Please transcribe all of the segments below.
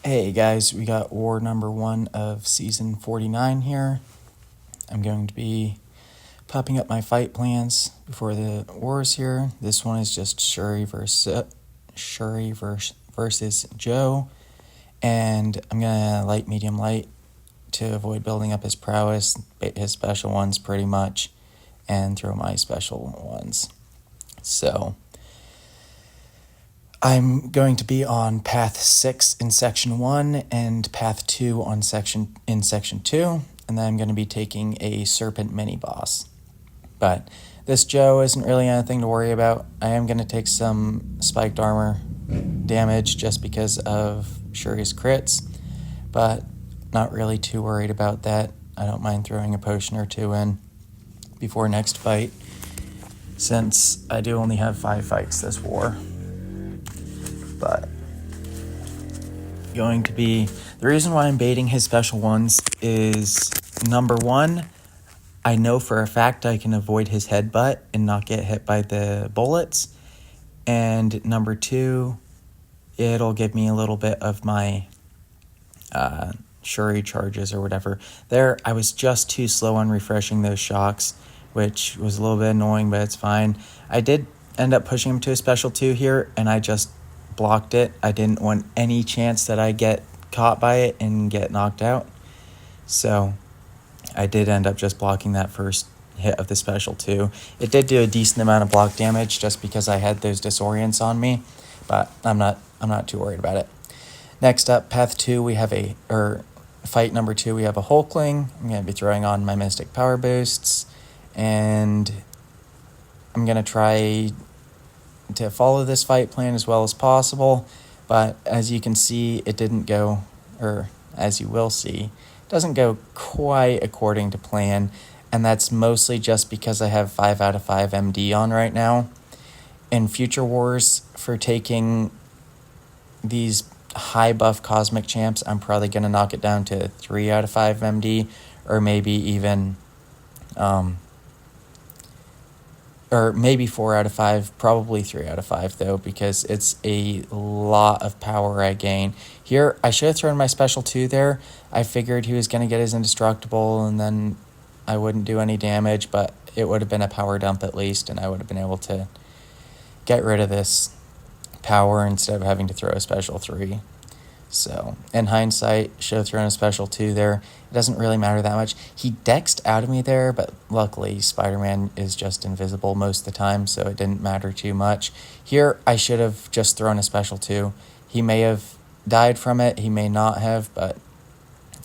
Hey guys, we got war number 1 of season 49 here. I'm going to be popping up my fight plans before the wars here. This one is just Shuri versus Joe, and I'm gonna light, medium, light to avoid building up his prowess, his special ones pretty much, and throw my special ones. So I'm going to be on path 6 in section 1 and path 2 in section 2, and then I'm going to be taking a Serpent mini boss. But this Joe isn't really anything to worry about. I am going to take some spiked armor damage just because of Shuri's crits, but not really too worried about that. I don't mind throwing a potion or 2 in before next fight, since I do only have 5 fights this war. But going to be the reason why I'm baiting his special ones is, number 1, I know for a fact I can avoid his headbutt and not get hit by the bullets, and number 2, it'll give me a little bit of my Shuri charges or whatever. There, I was just too slow on refreshing those shocks, which was a little bit annoying, but it's fine. I did end up pushing him to a special 2 here, and I just blocked it. I didn't want any chance that I get caught by it and get knocked out. So I did end up just blocking that first hit of the special 2. It did do a decent amount of block damage just because I had those disorients on me, but I'm not too worried about it. Next up, path 2, we have fight number 2, we have a Hulkling. I'm going to be throwing on my Mystic Power Boosts, and I'm going to try to follow this fight plan as well as possible, but as you can see, it didn't go, or as you will see, it doesn't go quite according to plan, and that's mostly just because I have 5 out of 5 MD on right now. In future wars, for taking these high buff cosmic champs, I'm probably going to knock it down to 3 out of 5 MD, or maybe even or maybe 4 out of 5, probably 3 out of 5 though, because it's a lot of power I gain. Here, I should have thrown my special 2 there. I figured he was going to get his indestructible and then I wouldn't do any damage, but it would have been a power dump at least, and I would have been able to get rid of this power instead of having to throw a special 3. So, in hindsight, should have thrown a special 2 there. It doesn't really matter that much. He dexed out of me there, but luckily Spider-Man is just invisible most of the time, so it didn't matter too much. Here, I should have just thrown a special 2. He may have died from it, he may not have, but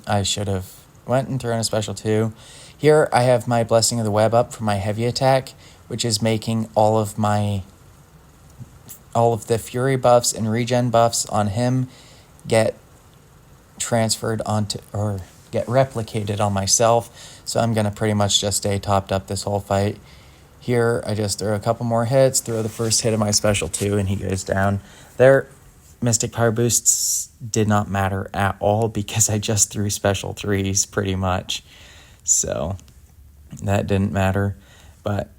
I should have went and thrown a special 2. Here, I have my Blessing of the Web up for my heavy attack, which is making all of the Fury buffs and regen buffs on him get transferred onto, or get replicated on myself, so I'm going to pretty much just stay topped up this whole fight. Here, I just throw a couple more hits, throw the first hit of my special 2, and he goes down. Their Mystic Power Boosts did not matter at all because I just threw special 3s pretty much, so that didn't matter, but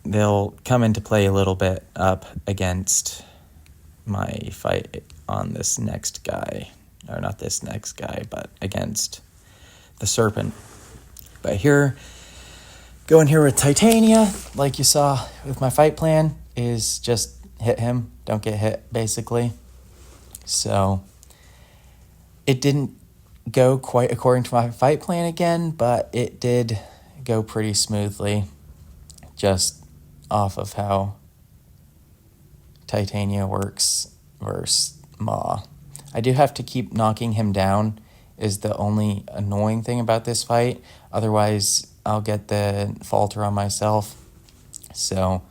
they'll come into play a little bit up against my fight on this next guy, or not this next guy, but against the Serpent. But here, going here with Titania, like you saw with my fight plan, is just hit him, don't get hit, basically. So it didn't go quite according to my fight plan again, but it did go pretty smoothly, just off of how Titania works versus Ma. I do have to keep knocking him down, is the only annoying thing about this fight. Otherwise, I'll get the falter on myself. So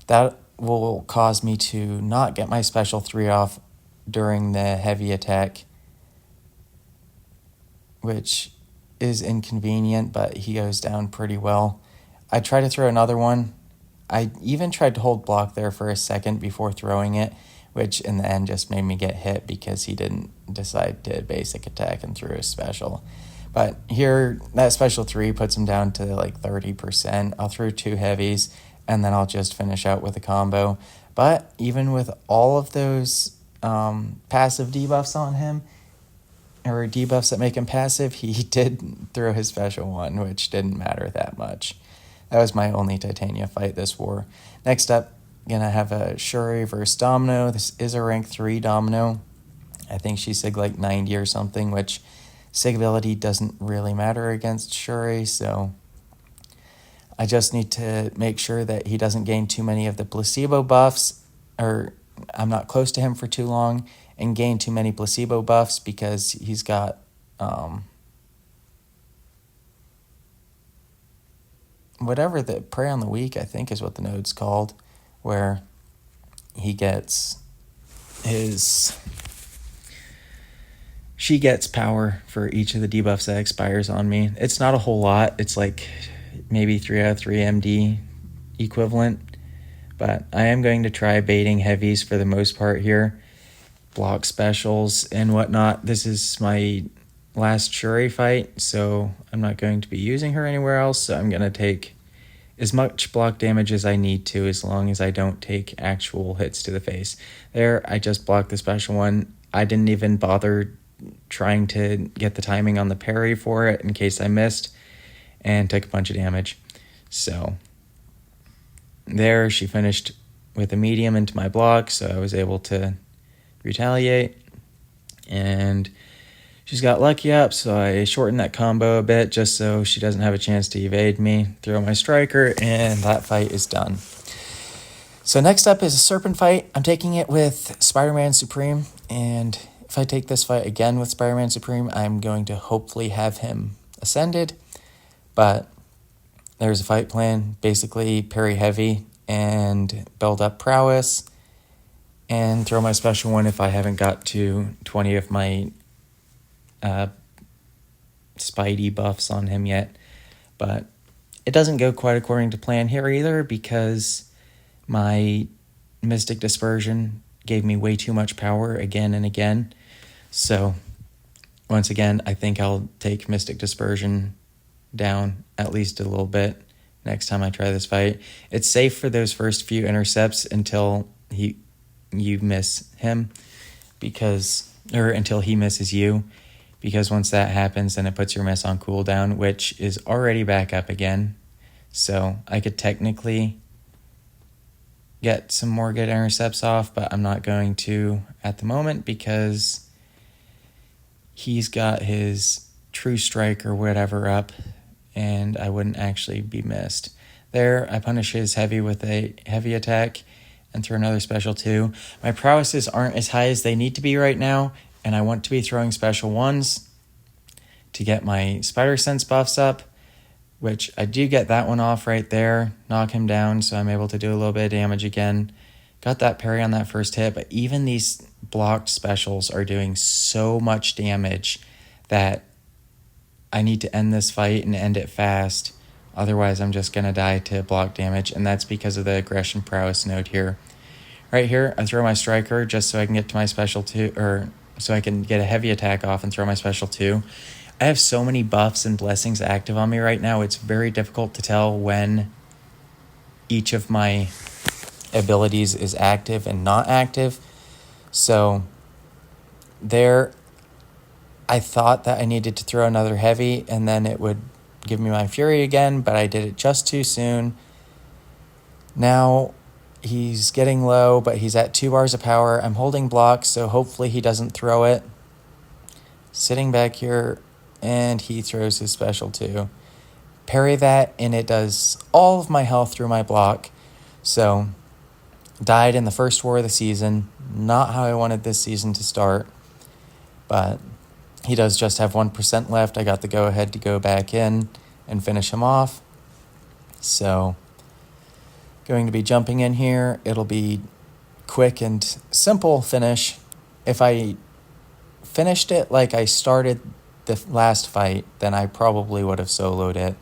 that will cause me to not get my special 3 off during the heavy attack, which is inconvenient, but he goes down pretty well. I try to throw another one. I even tried to hold block there for a second before throwing it, which in the end just made me get hit because he didn't decide to basic attack and threw a special. But here, that special 3 puts him down to like 30%. I'll throw 2 heavies, and then I'll just finish out with a combo. But even with all of those passive debuffs on him, or debuffs that make him passive, he did throw his special one, which didn't matter that much. That was my only Titania fight this war. Next up, gonna have a Shuri versus Domino. This is a rank 3 Domino. I think she's sig like 90 or something, which sig ability doesn't really matter against Shuri, so I just need to make sure that he doesn't gain too many of the placebo buffs, or I'm not close to him for too long and gain too many placebo buffs, because he's got whatever the Prey on the Weak, I think is what the node's called, where he gets she gets power for each of the debuffs that expires on me. It's not a whole lot. It's like maybe 3 out of 3 MD equivalent. But I am going to try baiting heavies for the most part here. Block specials and whatnot. This is my last Shuri fight, so I'm not going to be using her anywhere else. So I'm going to take as much block damage as I need to, as long as I don't take actual hits to the face. There, I just blocked the special one. I didn't even bother trying to get the timing on the parry for it in case I missed, and took a bunch of damage. So there, she finished with a medium into my block, so I was able to retaliate, and she's got lucky up, so I shortened that combo a bit just so she doesn't have a chance to evade me. Throw my striker, and that fight is done. So next up is a Serpent fight. I'm taking it with Spider-Man Supreme, and if I take this fight again with Spider-Man Supreme, I'm going to hopefully have him ascended, but there's a fight plan, basically parry heavy and build up prowess, and throw my special one if I haven't got to 20 of my Spidey buffs on him yet. But it doesn't go quite according to plan here either, because my Mystic Dispersion gave me way too much power again and again. So once again, I think I'll take Mystic Dispersion down at least a little bit next time I try this fight. It's safe for those first few intercepts until you miss him, or until he misses you, because once that happens, then it puts your miss on cooldown, which is already back up again. So I could technically get some more good intercepts off, but I'm not going to at the moment, because he's got his True Strike or whatever up, and I wouldn't actually be missed. There, I punish his heavy with a heavy attack and throw another special too. My prowesses aren't as high as they need to be right now, and I want to be throwing special ones to get my Spider Sense buffs up, which I do get that one off right there, knock him down, so I'm able to do a little bit of damage again. Got that parry on that first hit, but even these blocked specials are doing so much damage that I need to end this fight and end it fast. Otherwise, I'm just going to die to block damage, and that's because of the aggression prowess node here. Right here, I throw my striker just so I can get to my special 2, or so I can get a heavy attack off and throw my special 2. I have so many buffs and blessings active on me right now, it's very difficult to tell when each of my abilities is active and not active. So there, I thought that I needed to throw another heavy and then it would give me my fury again, but I did it just too soon. Now he's getting low, but he's at 2 bars of power. I'm holding blocks, so hopefully he doesn't throw it. Sitting back here, and he throws his special too. Parry that, and it does all of my health through my block. So, died in the first war of the season. Not how I wanted this season to start, but he does just have 1% left. I got the go-ahead to go back in and finish him off. So, going to be jumping in here. It'll be quick and simple finish. If I finished it like I started the last fight, then I probably would have soloed it.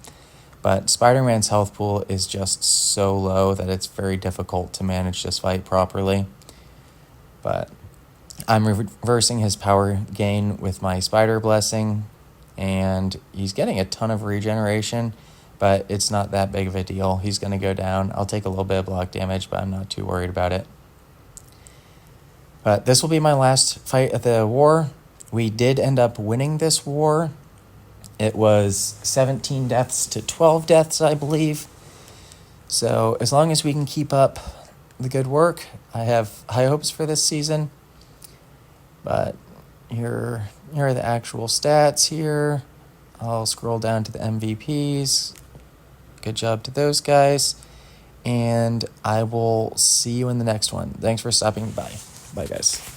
But Spider-Man's health pool is just so low that it's very difficult to manage this fight properly. But I'm reversing his power gain with my Spider Blessing, and he's getting a ton of regeneration, but it's not that big of a deal. He's going to go down. I'll take a little bit of block damage, but I'm not too worried about it. But this will be my last fight of the war. We did end up winning this war. It was 17 deaths to 12 deaths, I believe. So as long as we can keep up the good work, I have high hopes for this season. But here are the actual stats here. I'll scroll down to the MVPs. Good job to those guys. And I will see you in the next one. Thanks for stopping by. Bye, guys.